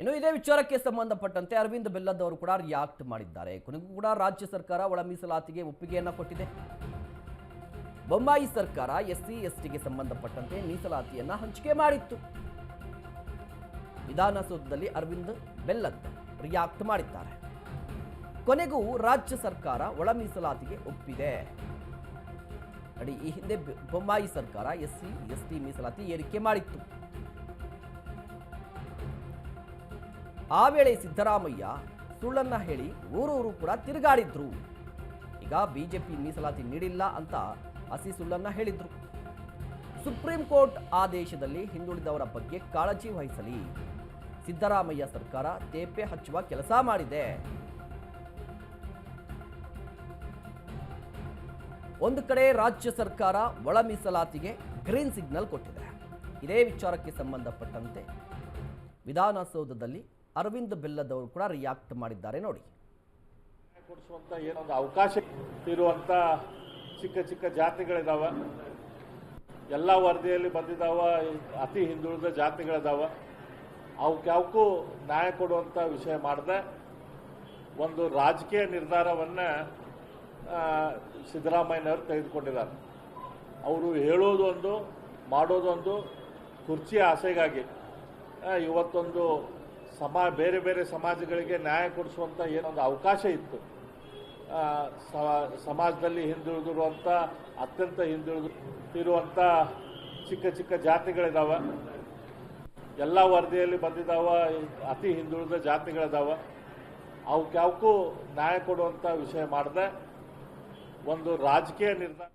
ಇನ್ನು ಇದೇ ವಿಚಾರಕ್ಕೆ ಸಂಬಂಧಪಟ್ಟಂತೆ ಅರವಿಂದ್ ಬೆಲ್ಲದ್ ಅವರು ಕೂಡ ರಿಯಾಕ್ಟ್ ಮಾಡಿದ್ದಾರೆ. ಕೊನೆಗೂ ಕೂಡ ರಾಜ್ಯ ಸರ್ಕಾರ ಒಳ ಮೀಸಲಾತಿಗೆ ಒಪ್ಪಿಗೆಯನ್ನ ಕೊಟ್ಟಿದೆ. ಬೊಮ್ಮಾಯಿ ಸರ್ಕಾರ ಎಸ್ಸಿ ಎಸ್ಟಿಗೆ ಸಂಬಂಧಪಟ್ಟಂತೆ ಮೀಸಲಾತಿಯನ್ನ ಹಂಚಿಕೆ ಮಾಡಿತ್ತು. ವಿಧಾನಸೌಧದಲ್ಲಿ ಅರವಿಂದ್ ಬೆಲ್ಲದ್ ರಿಯಾಕ್ಟ್ ಮಾಡಿದ್ದಾರೆ. ಕೊನೆಗೂ ರಾಜ್ಯ ಸರ್ಕಾರ ಒಳ ಮೀಸಲಾತಿಗೆ ಒಪ್ಪಿದೆ. ನೋಡಿ, ಈ ಹಿಂದೆ ಬೊಮ್ಮಾಯಿ ಸರ್ಕಾರ ಎಸ್ಸಿ ಎಸ್ಟಿ ಮೀಸಲಾತಿ ಏರಿಕೆ ಮಾಡಿತ್ತು. ಆ ವೇಳೆ ಸಿದ್ದರಾಮಯ್ಯ ಸುಳ್ಳನ್ನ ಹೇಳಿ ಊರೂರು ಕೂಡ ತಿರುಗಾಡಿದ್ರು. ಈಗ ಬಿಜೆಪಿ ಮೀಸಲಾತಿ ನೀಡಿಲ್ಲ ಅಂತ ಹಸಿ ಸುಳ್ಳನ್ನ ಹೇಳಿದ್ರು. ಸುಪ್ರೀಂ ಕೋರ್ಟ್ ಆದೇಶದಲ್ಲಿ ಹಿಂದುಳಿದವರ ಬಗ್ಗೆ ಕಾಳಜಿ ವಹಿಸಲಿ. ಸಿದ್ದರಾಮಯ್ಯ ಸರ್ಕಾರ ತೇಪೆ ಹಚ್ಚುವ ಕೆಲಸ ಮಾಡಿದೆ. ಒಂದು ಕಡೆ ರಾಜ್ಯ ಸರ್ಕಾರ ಒಳ ಮೀಸಲಾತಿಗೆ ಗ್ರೀನ್ ಸಿಗ್ನಲ್ ಕೊಟ್ಟಿದೆ. ಇದೇ ವಿಚಾರಕ್ಕೆ ಸಂಬಂಧಪಟ್ಟಂತೆ ವಿಧಾನಸೌಧದಲ್ಲಿ ಅರವಿಂದ್ ಬೆಲ್ಲದ್ ಅವರು ಕೂಡ ರಿಯಾಕ್ಟ್ ಮಾಡಿದ್ದಾರೆ. ನೋಡಿ, ಕೊಡಿಸುವಂತ ಏನೊಂದು ಅವಕಾಶ ಇರುವಂತ ಚಿಕ್ಕ ಚಿಕ್ಕ ಜಾತಿಗಳಿದಾವ, ಎಲ್ಲ ವರದಿಯಲ್ಲಿ ಬಂದಿದ್ದಾವ. ಅತಿ ಹಿಂದುಳಿದ ಜಾತಿಗಳಿದಾವ. ಅವಕ್ಕೂ ನ್ಯಾಯ ಕೊಡುವಂತ ವಿಷಯ ಮಾಡದೆ ಒಂದು ರಾಜಕೀಯ ನಿರ್ಧಾರವನ್ನ ಸಿದ್ದರಾಮಯ್ಯನವರು ತೆಗೆದುಕೊಂಡಿದ್ದಾರೆ. ಅವರು ಹೇಳೋದು ಒಂದು, ಮಾಡೋದೊಂದು, ಕುರ್ಚಿ ಆಸೆಗಾಗಿ ಇವತ್ತೊಂದು ಬೇರೆ ಬೇರೆ ಸಮಾಜಗಳಿಗೆ ನ್ಯಾಯ ಕೊಡಿಸುವಂಥ ಏನೊಂದು ಅವಕಾಶ ಇತ್ತು. ಸಮಾಜದಲ್ಲಿ ಹಿಂದುಳಿದಿರುವಂಥ, ಅತ್ಯಂತ ಹಿಂದುಳಿದಿರುವಂಥ ಚಿಕ್ಕ ಚಿಕ್ಕ ಜಾತಿಗಳಿದಾವ, ಎಲ್ಲ ವರದಿಯಲ್ಲಿ ಬಂದಿದ್ದಾವ. ಅತಿ ಹಿಂದುಳಿದ ಜಾತಿಗಳಿದಾವ. ಅವಕ್ಕೂ ನ್ಯಾಯ ಕೊಡುವಂಥ ವಿಷಯ ಮಾಡದೆ ಒಂದು ರಾಜಕೀಯ ನಿರ್ಧಾರ